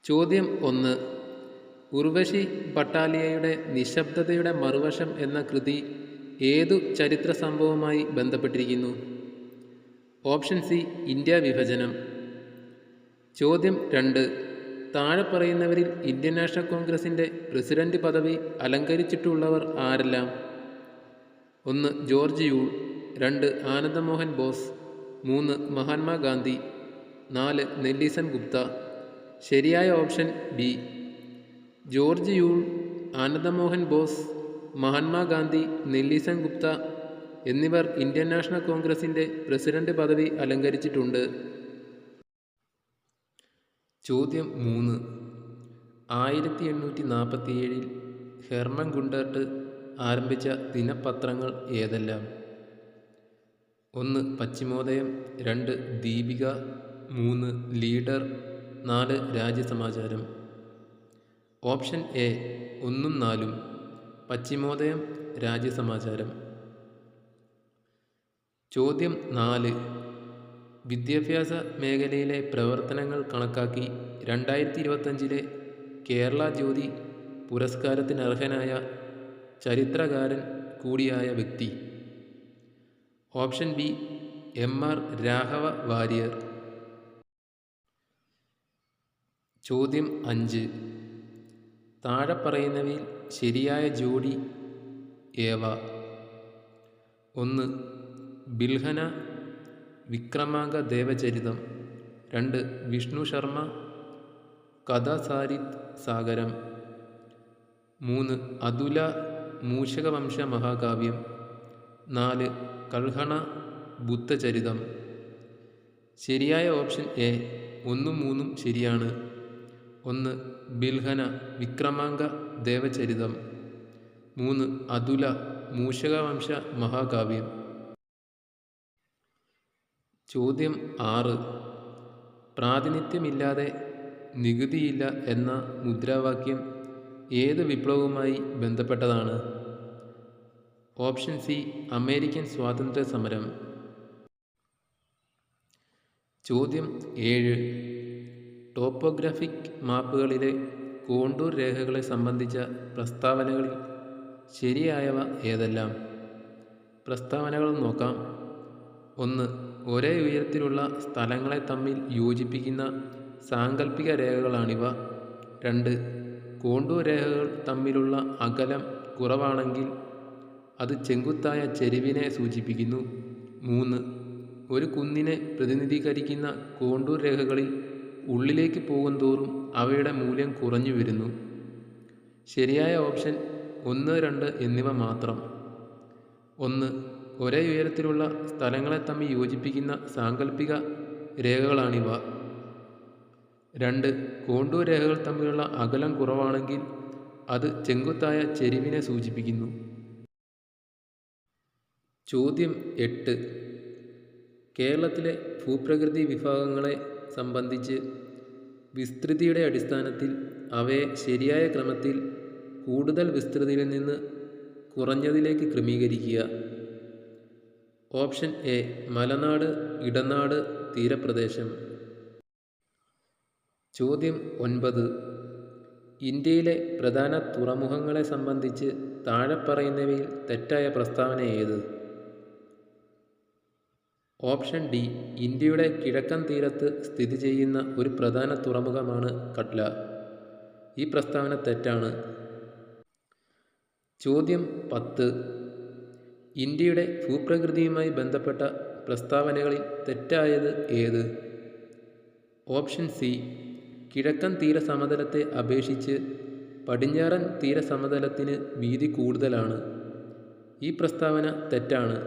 ചോദ്യം 1. ഉർവശി പട്ടാലിയയുടെ നിശബ്ദതയുടെ മറുവശം എന്ന കൃതി ഏതു ചരിത്ര സംഭവവുമായി ബന്ധപ്പെട്ടിരിക്കുന്നു? ഓപ്ഷൻ സി, ഇന്ത്യ വിഭജനം. ചോദ്യം 2. താഴെ പറയുന്നവരിൽ ഇന്ത്യൻ നാഷണൽ കോൺഗ്രസിൻ്റെ പ്രസിഡന്റ് പദവി അലങ്കരിച്ചിട്ടുള്ളവർ ആരെല്ലാം? 1. George Yule. 2. Anandamohan Bose. 3. Mahatma Gandhi. 4. Nellie Sen Gupta. ശരിയായ option B. George Yule, Anandamohan Bose, Mahatma Gandhi, Nellie Sen Gupta എന്നിവർ ഇന്ത്യൻ നാഷണൽ കോൺഗ്രസിൻ്റെ പ്രസിഡന്റ് പദവി അലങ്കരിച്ചിട്ടുണ്ട്. ചോദ്യം 3. 1847 ഹെർമൻ ഗുണ്ടർട്ട് ആരംഭിച്ച ദിനപത്രങ്ങൾ ഏതെല്ലാം? 1. Paschimodayam. 2. Deepika. 3. Leader. 4. Rajyasamacharam. Option A 1ഉം 4ഉം. പശ്ചിമോദയം, രാജ്യസമാചാരം. ചോദ്യം 4. വിദ്യാഭ്യാസ മേഖലയിലെ പ്രവർത്തനങ്ങൾ കണക്കാക്കി 2025 കേരള ജ്യോതി പുരസ്കാരത്തിനർഹനായ ചരിത്രകാരൻ കൂടിയായ വ്യക്തി? Option B, എം.ആർ. രാഘവ വാര്യർ. ചോദ്യം 5. താഴെ പറയുന്നവയിൽ ശരിയായ ജോഡി ഏവ? 1. ബിൽഹന വിക്രമാംഗ ദേവചരിതം. 2. വിഷ്ണു ശർമ്മ കഥാസാരിത് സാഗരം. 3. അതുല മൂഷകവംശ മഹാകാവ്യം. 4. കൽഹണ ബുദ്ധചരിതം. ശരിയായ ഓപ്ഷൻ എ 1ഉം 3ഉം ശരിയാണ്. 1. ബിൽഹന വിക്രമാംഗ ദേവചരിതം. 3. അതുല മൂഷകവംശ മഹാകാവ്യം. ചോദ്യം 6. പ്രാതിനിധ്യമില്ലാതെ നികുതിയില്ല എന്ന മുദ്രാവാക്യം ഏത് വിപ്ലവവുമായി ബന്ധപ്പെട്ടതാണ്? ഓപ്ഷൻ സി, അമേരിക്കൻ സ്വാതന്ത്ര്യ സമരം. ചോദ്യം 7. ടോപ്പോഗ്രാഫിക് മാപ്പുകളിലെ കോണ്ടൂർ രേഖകളെ സംബന്ധിച്ച പ്രസ്താവനകളിൽ ശരിയായവ ഏതെല്ലാം? പ്രസ്താവനകൾ നോക്കാം. 1. ഒരേ ഉയരത്തിലുള്ള സ്ഥലങ്ങളെ തമ്മിൽ യോജിപ്പിക്കുന്ന സാങ്കല്പിക രേഖകളാണിവ. 2. കോണ്ടൂർ രേഖകൾ തമ്മിലുള്ള അകലം കുറവാണെങ്കിൽ അത് ചെങ്കുത്തായ ചെരിവിനെ സൂചിപ്പിക്കുന്നു. 3. ഒരു കുന്നിനെ പ്രതിനിധീകരിക്കുന്ന കോണ്ടൂർ രേഖകളിൽ ഉള്ളിലേക്ക് പോകുന്തോറും അവയുടെ മൂല്യം കുറഞ്ഞു വരുന്നു. ശരിയായ ഓപ്ഷൻ 1, 2 എന്നിവ മാത്രം. 1. ഒരേ ഉയരത്തിലുള്ള സ്ഥലങ്ങളെ തമ്മിൽ യോജിപ്പിക്കുന്ന സാങ്കല്പിക രേഖകളാണിവ. 2. കോണ്ടൂർ രേഖകൾ തമ്മിലുള്ള അകലം കുറവാണെങ്കിൽ അത് ചെങ്കുത്തായ ചെരിവിനെ സൂചിപ്പിക്കുന്നു. ചോദ്യം 8. കേരളത്തിലെ ഭൂപ്രകൃതി വിഭാഗങ്ങളെ സംബന്ധിച്ച് വിസ്തൃതിയുടെ അടിസ്ഥാനത്തിൽ അവയെ ശരിയായ ക്രമത്തിൽ കൂടുതൽ വിസ്തൃതിയിൽ നിന്ന് കുറഞ്ഞതിലേക്ക് ക്രമീകരിക്കുക. ഓപ്ഷൻ എ, മലനാട്, ഇടനാട്, തീരപ്രദേശം. ചോദ്യം 9. ഇന്ത്യയിലെ പ്രധാന തുറമുഖങ്ങളെ സംബന്ധിച്ച് താഴെ പറയുന്നവയിൽ തെറ്റായ പ്രസ്താവന ഏത്? ഓപ്ഷൻ ഡി, ഇന്ത്യയുടെ കിഴക്കൻ തീരത്ത് സ്ഥിതി ചെയ്യുന്ന ഒരു പ്രധാന തുറമുഖമാണ് കട്ല. ഈ പ്രസ്താവന തെറ്റാണ്. ചോദ്യം 10. ഇന്ത്യയുടെ ഭൂപ്രകൃതിയുമായി ബന്ധപ്പെട്ട പ്രസ്താവനകളിൽ തെറ്റായത് ഏത്? ഓപ്ഷൻ സി, കിഴക്കൻ തീരസമതലത്തെ അപേക്ഷിച്ച് പടിഞ്ഞാറൻ തീരസമതലത്തിന് വീതി കൂടുതലാണ്. ഈ പ്രസ്താവന തെറ്റാണ്.